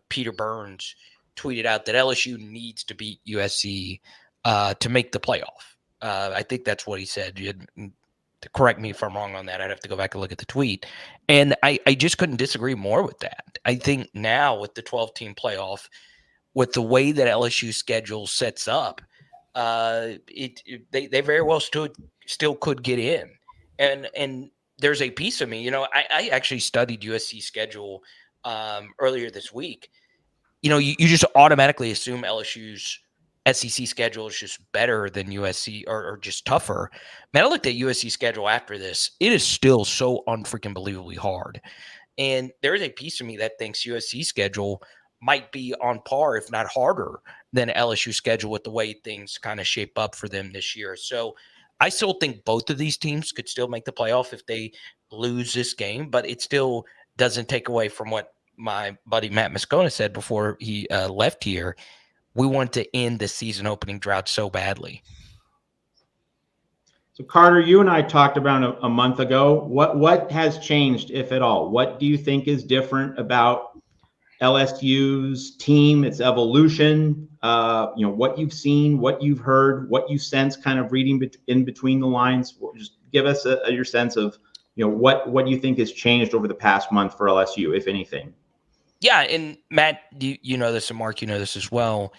Peter Burns tweeted out that LSU needs to beat USC to make the playoff. I think that's what he said. To correct me if I'm wrong on that. I'd have to go back and look at the tweet. And I just couldn't disagree more with that. I think now with the 12-team playoff, with the way that LSU schedule sets up, they very well still could get in. And there's a piece of me, I actually studied USC schedule earlier this week. You just automatically assume LSU's SEC schedule is just better than USC or just tougher. Man, I looked at USC schedule after this. It is still so unfreaking believably hard. And there is a piece of me that thinks USC schedule might be on par, if not harder, than LSU schedule with the way things kind of shape up for them this year. So I still think both of these teams could still make the playoff if they lose this game, but it still doesn't take away from what my buddy Matt Moscona said before he left here. We want to end the season opening drought so badly. So Carter, you and I talked about a month ago. What has changed, if at all? What do you think is different about LSU's team, its evolution? What you've seen, what you've heard, what you sense, kind of reading in between the lines. Just give us your sense of what you think has changed over the past month for LSU, if anything. Yeah, and Matt, you know this, and Mark, you know this as well.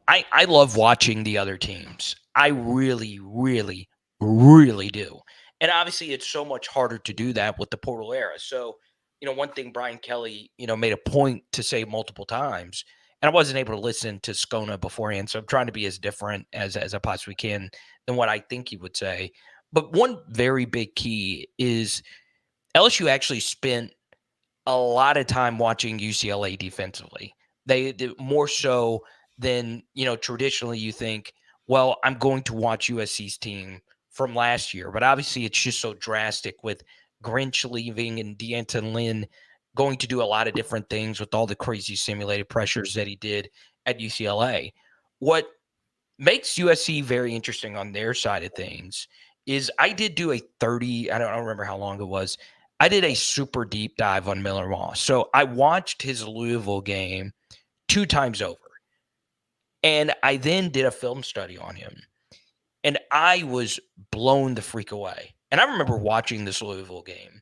I love watching the other teams. I really, really, really do. And obviously, it's so much harder to do that with the portal era. So, one thing Brian Kelly, made a point to say multiple times, and I wasn't able to listen to Scona beforehand, so I'm trying to be as different as I possibly can than what I think he would say. But one very big key is LSU actually spent a lot of time watching UCLA defensively. They more so than, traditionally you think, well, I'm going to watch USC's team from last year. But obviously it's just so drastic with Grinch leaving and D'Anton Lynn going to do a lot of different things with all the crazy simulated pressures that he did at UCLA. What makes USC very interesting on their side of things is I did do a 30, I don't remember how long it was. I did a super deep dive on Miller Moss. So I watched his Louisville game 2 times over. And I then did a film study on him. And I was blown the freak away. And I remember watching this Louisville game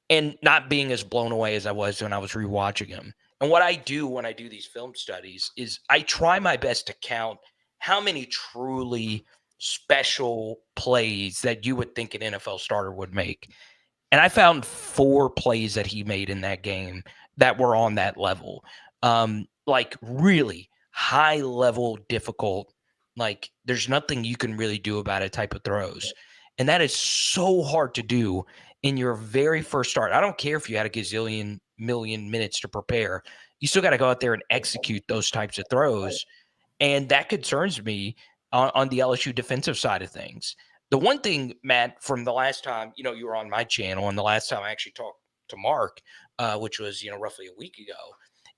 and not being as blown away as I was when I was rewatching him. And what I do when I do these film studies is I try my best to count how many truly special plays that you would think an NFL starter would make. And I found 4 plays that he made in that game that were on that level. Like really high level, difficult, like there's nothing you can really do about it type of throws. And that is so hard to do in your very first start. I don't care if you had a gazillion million minutes to prepare. You still got to go out there and execute those types of throws. And that concerns me on the LSU defensive side of things. The one thing, Matt, from the last time, you were on my channel and the last time I actually talked to Mark, which was, roughly a week ago,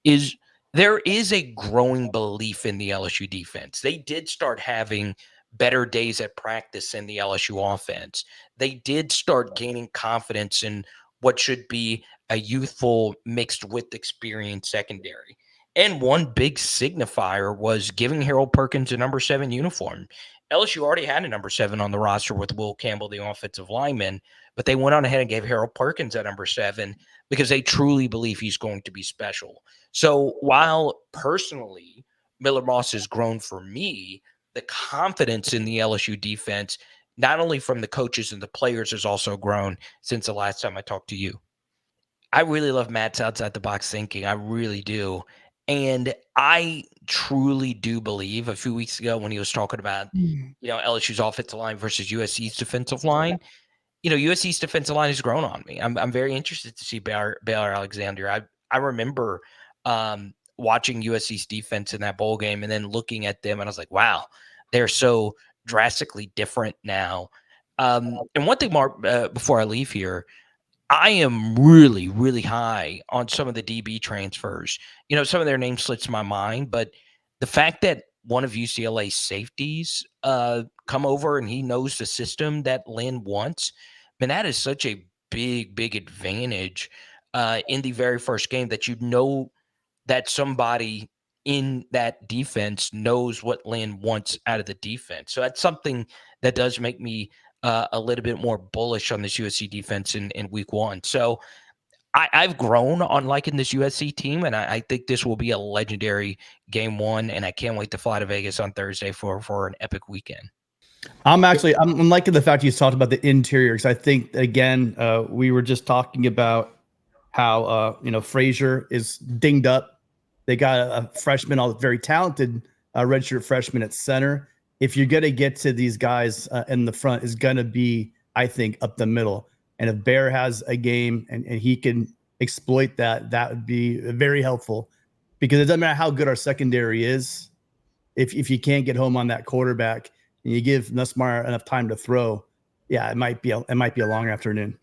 is there is a growing belief in the LSU defense. They did start having better days at practice in the LSU offense. They did start gaining confidence in what should be a youthful mixed with experience secondary. And one big signifier was giving Harold Perkins a number 7 uniform. LSU already had a number 7 on the roster with Will Campbell, the offensive lineman, but they went on ahead and gave Harold Perkins a number 7 because they truly believe he's going to be special. So while personally Miller Moss has grown for me, the confidence in the LSU defense, not only from the coaches and the players, has also grown since the last time I talked to you. I really love Matt's outside the box thinking. I really do. And I truly do believe a few weeks ago when he was talking about, LSU's offensive line versus USC's defensive line, USC's defensive line has grown on me. I'm very interested to see Baylor Alexander. I remember watching USC's defense in that bowl game and then looking at them and I was like, wow, they're so drastically different now. And one thing, Mark, before I leave here, I am really, really high on some of the DB transfers. Some of their names slips my mind, but the fact that one of UCLA's safeties come over and he knows the system that Lynn wants, man, that is such a big, big advantage in the very first game that that somebody in that defense knows what Lynn wants out of the defense. So that's something that does make me a little bit more bullish on this USC defense in week one. So I've grown on liking this USC team, and I think this will be a legendary game one, and I can't wait to fly to Vegas on Thursday for an epic weekend. I'm liking the fact you talked about the interior, because I think, again, we were just talking about how Frazier is dinged up. They got a freshman, all very talented redshirt freshman at center. If you're going to get to these guys in the front, is going to be, I think, up the middle. And if Bear has a game and he can exploit that, that would be very helpful, because it doesn't matter how good our secondary is. If you can't get home on that quarterback and you give Nussmeier enough time to throw, yeah, it might be a long afternoon.